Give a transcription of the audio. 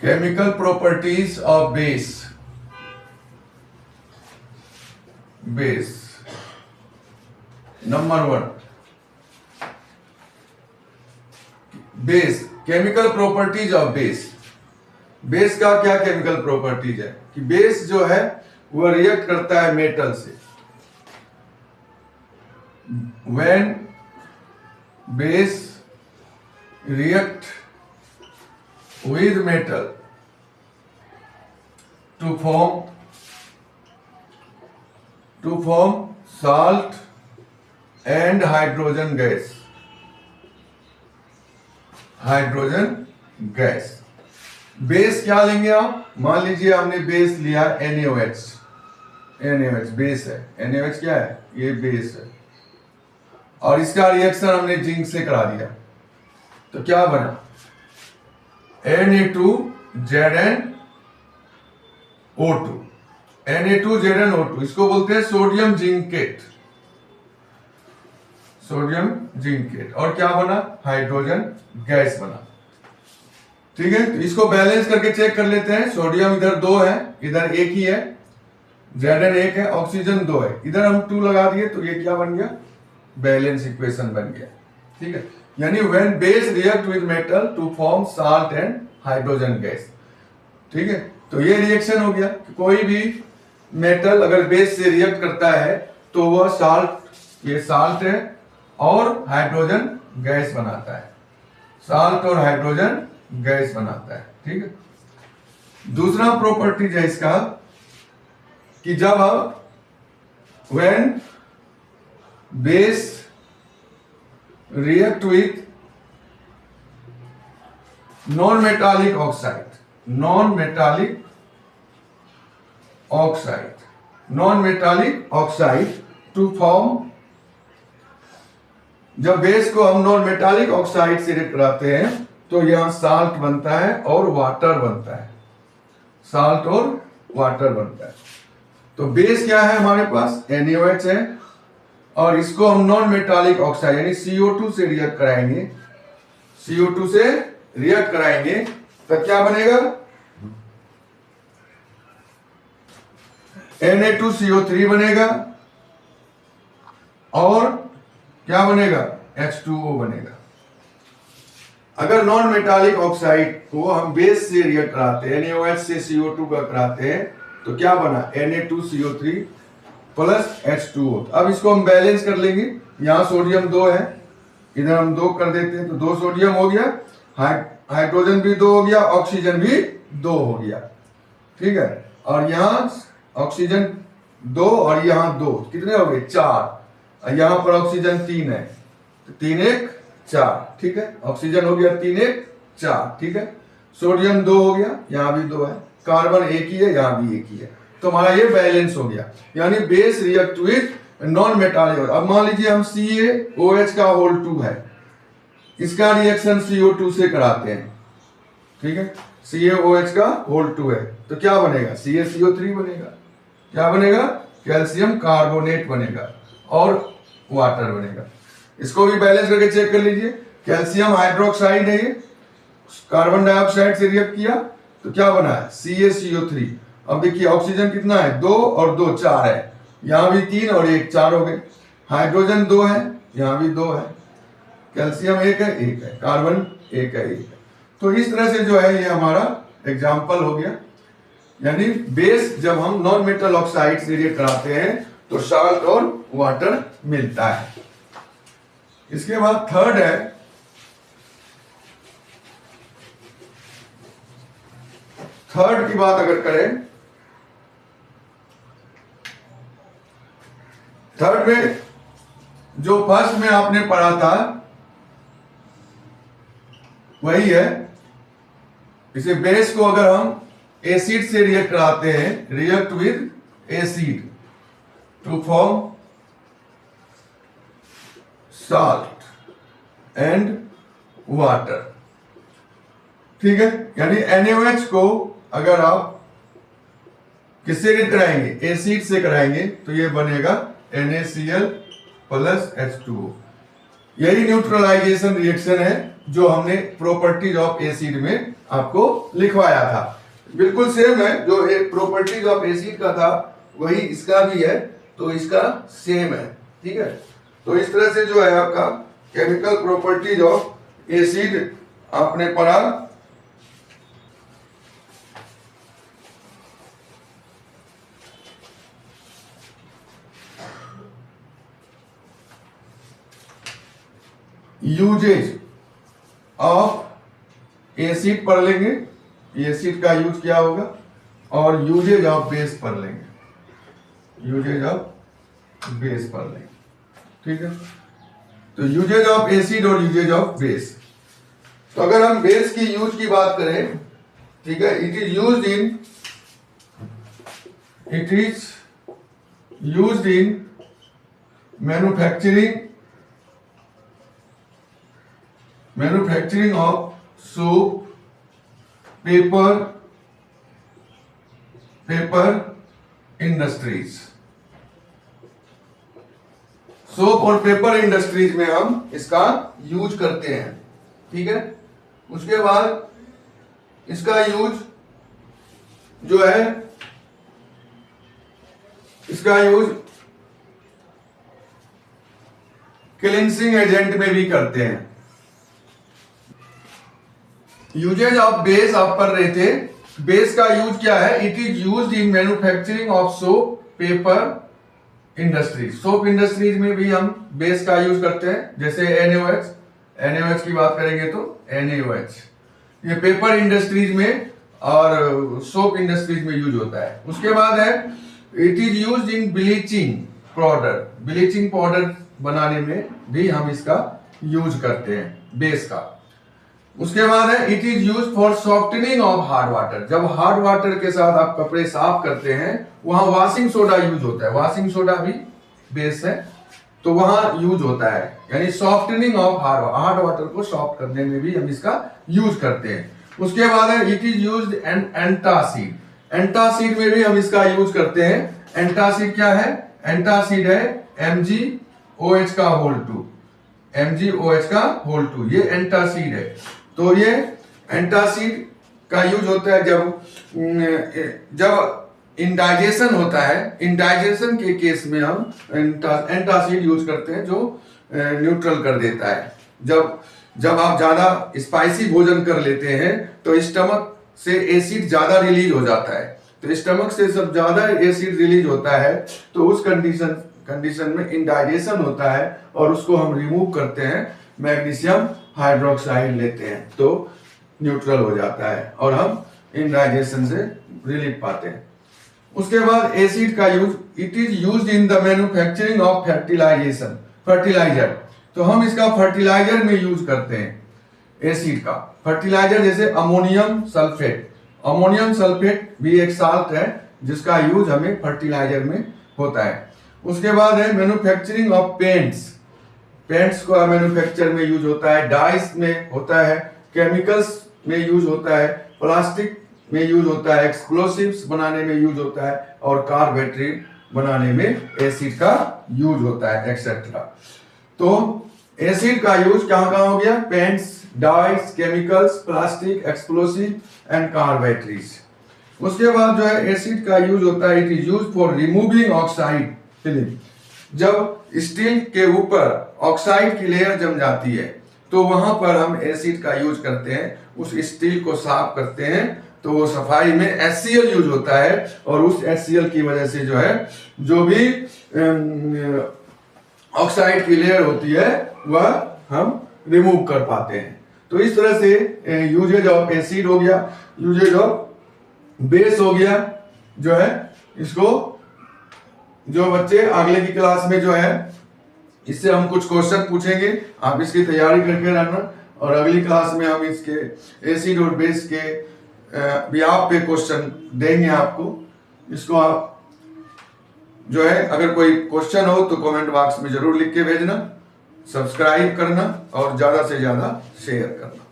Chemical properties of base. Base. Number 1. Base. Chemical properties of base. Base का क्या chemical properties है कि base जो है वो रिएक्ट करता है मेटल से. When base react with metal to form salt and hydrogen gas. Base क्या लेंगे आप? मान लीजिए हमने बेस लिया NaOH. बेस है. NaOH क्या है? ये बेस है और इसका रिएक्शन हमने जिंक से करा दिया तो क्या बना? Na2ZnO2. इसको बोलते हैं सोडियम जिंकेट. और क्या बना? हाइड्रोजन गैस बना. ठीक है, तो इसको बैलेंस करके चेक कर लेते हैं. सोडियम इधर 2 है, इधर 1 ही है. Zn 1 है, ऑक्सीजन 2 है. इधर हम 2 लगा दिए तो ये क्या बन गया? बैलेंस इक्वेशन बन गया. ठीक है, यानी when base react with metal to form salt and hydrogen gas. ठीक है, तो ये रिएक्शन हो गया कि कोई भी मेटल अगर बेस से रिएक्ट करता है तो वह साल्ट, ये साल्ट है और हाइड्रोजन गैस बनाता है. साल्ट और हाइड्रोजन गैस बनाता है. ठीक है, दूसरा प्रॉपर्टीज है इसका कि जब आप when base react with non-metallic oxide to form. जब बेस को हम नॉन मेटालिक ऑक्साइड से रिएक्ट कराते हैं तो यहां साल्ट बनता है और वाटर बनता है. तो बेस क्या है हमारे पास? NaOH है और इसको हम नॉन मेटालिक ऑक्साइड यानी CO2 से रिएक्ट कराएंगे तो क्या बनेगा? Na2CO3 बनेगा और क्या बनेगा? H2O बनेगा. अगर नॉन मेटालिक ऑक्साइड को हम बेस से रिएक्ट कराते हैं, NaOH से CO2 का कराते हैं तो क्या बना? Na2CO3 plus H2O. अब इसको हम बैलेंस कर लेंगे. यहाँ सोडियम 2 है, इधर हम 2 कर देते हैं तो 2 सोडियम हो गया, हाइड्रोजन भी 2 हो गया, ऑक्सीजन भी 2 हो गया. ठीक है, और यहाँ ऑक्सीजन 2 और यहाँ 2 कितने हो गए? 4. यहाँ पर ऑक्सीजन 3 है तो 3 1 4. ठीक है, ऑक्सीजन हो गया 3 1 4. ठीक है, सोडियम 2 हो गया, यहाँ भी 2 है, कार्बन 1 ही है, यहाँ भी 1 ही है. तो हमारा ये बैलेंस हो गया. यानी base react with non metallic. अब मान लीजिए हम CaOH का होल 2 है, इसका रिएक्शन CO2 से कराते हैं. ठीक है, CaOH का होल 2 है तो क्या बनेगा? CaCO3 बनेगा. क्या बनेगा? कैल्शियम कार्बोनेट बनेगा और वाटर बनेगा. इसको भी बैलेंस करके चेक कर लीजिए. कैल्शियम हाइड्रोक्साइड है, ये कार्बन डाइऑक्साइड से रिएक्ट किया तो क्या बना है? CaCO3. अब देखिए ऑक्सीजन कितना है? 2 और 2 4 है, यहां भी 3 और 1 4 हो गए. हाइड्रोजन 2 है, यहां भी 2 है, कैल्शियम 1 है, 1 है, कार्बन 1 है, 1 है. तो इस तरह से जो है ये हमारा एग्जाम्पल हो गया. यानी बेस जब हम नॉन मेटल ऑक्साइड से रिएक्ट कराते हैं तो साल्ट और वाटर मिलता है. इसके बाद थर्ड है थर्ड की बात अगर करें, थर्ड में जो फर्स्ट में आपने पढ़ा था वही है. इसे बेस को अगर हम एसिड से रिएक्ट कराते हैं, react with acid to form salt and water. ठीक है, यानी NaOH को अगर आप किससे रिएक्ट कराएंगे? एसिड से कराएंगे तो ये बनेगा NaCl प्लस H2O. यही न्यूट्रलाइजेशन रिएक्शन है जो हमने प्रॉपर्टीज ऑफ एसिड में आपको लिखवाया था। बिल्कुल सेम है, जो प्रॉपर्टीज ऑफ एसिड का था वही इसका भी है, तो इसका सेम है। ठीक है, तो इस तरह से जो है आपका केमिकल प्रॉपर्टीज ऑफ एसिड आपने पढ़ा। यूजेज ऑफ एसिड पढ़ लेंगे, एसिड का यूज क्या होगा, और यूजेज ऑफ बेस पढ़ लेंगे, यूजेज ऑफ बेस पढ़ लेंगे। ठीक है, तो यूजेज ऑफ एसिड और यूजेज ऑफ बेस। तो अगर हम बेस की यूज की बात करें, ठीक है, it is used in manufacturing of soap, paper industries. Soap और पेपर इंडस्ट्रीज में हम इसका यूज करते हैं। ठीक है, उसके बाद इसका यूज जो है, इसका यूज क्लींसिंग एजेंट में भी करते हैं। यूजेज ऑफ बेस आप पढ़ रहे थे, बेस का यूज क्या है, it is used in manufacturing of soap, paper industries. Soap industries में भी हम बेस का यूज करते हैं, जैसे NaOH की बात करेंगे तो NaOH, ये पेपर इंडस्ट्रीज में और सोप इंडस्ट्रीज में यूज होता है। उसके बाद है it is used in bleaching powder बनाने में भी हम इसका यूज करते हैं बेस का। उसके बाद है it is use for softening of hard water. जब हार्ड वाटर के साथ आप कपड़े साफ करते हैं, वहां वॉशिंग सोडा यूज होता है, वॉशिंग सोडा भी बेस है, तो वहां यूज होता है, यानी सॉफ्टनिंग ऑफ हार्ड वाटर को सॉफ्ट करने में भी हम इसका यूज करते हैं। उसके बाद है इट इज यूज्ड एंटासिड में भी हम इसका यूज करते हैं। एंटासिड क्या है, एंटासिड है MgOH का होल 2, MgOH का होल 2, ये एंटासिड है। तो ये एंटासिड का यूज होता है जब इंडाइजेशन होता है, इंडाइजेशन के केस में हम एंटासिड यूज करते हैं, जो न्यूट्रल कर देता है। जब आप ज्यादा स्पाइसी भोजन कर लेते हैं तो स्टमक से एसिड ज्यादा रिलीज हो जाता है, तो स्टमक से जब ज्यादा एसिड रिलीज होता है तो उस कंडीशन में इंडाइजेशन होता है और उसको हम रिमूव करते हैं, मैग्नीशियम हाइड्रोक्साइड लेते हैं तो न्यूट्रल हो जाता है और हम इंडाइजेशन से रिलीफ पाते हैं। उसके बाद एसिड का use, it is used in the manufacturing of fertiliser. तो हम इसका फर्टिलाइजर में यूज करते हैं एसिड का। फर्टिलाइजर जैसे अमोनियम सल्फेट भी एक साल्ट है जिसका यूज हमें फर्टिलाइजर में होता है। उसके बाद है मैन्युफैक्चरिंग ऑफ पेंट्स का मैन्युफैक्चर में यूज होता है, डाइस में होता है, केमिकल्स में यूज होता है, प्लास्टिक में यूज होता है, एक्सप्लोसिव्स बनाने में यूज होता है और कार बैटरी बनाने में एसिड का यूज होता है, एक्सेट्रा। तो एसिड का यूज कहाँ हो गया, paints, dice, chemicals, plastic, explosive and car batteries. उसके बाद जो है एसिड का यूज होता है, it is use for removing oxide film. जब स्टील के ऊपर ऑक्साइड की लेयर जम जाती है तो वहां पर हम एसिड का यूज करते हैं, उस स्टील को साफ करते हैं, तो वो सफाई में HCl यूज होता है और उस HCl की वजह से जो है जो भी ऑक्साइड की लेयर होती है वह हम रिमूव कर पाते हैं। तो इस तरह से यूजेज ऑफ एसिड हो गया, यूजेज ऑफ बेस हो गया। जो है इसको जो बच्चे अगले की क्लास में जो है इससे हम कुछ क्वेश्चन पूछेंगे, आप इसकी तैयारी करके रहना और अगली क्लास में हम इसके एसिड और बेस के व्याप पे क्वेश्चन देंगे आपको। इसको आप जो है अगर कोई क्वेश्चन हो तो कमेंट बॉक्स में जरूर लिख के भेजना, सब्सक्राइब करना और ज्यादा से ज्यादा शेयर करना।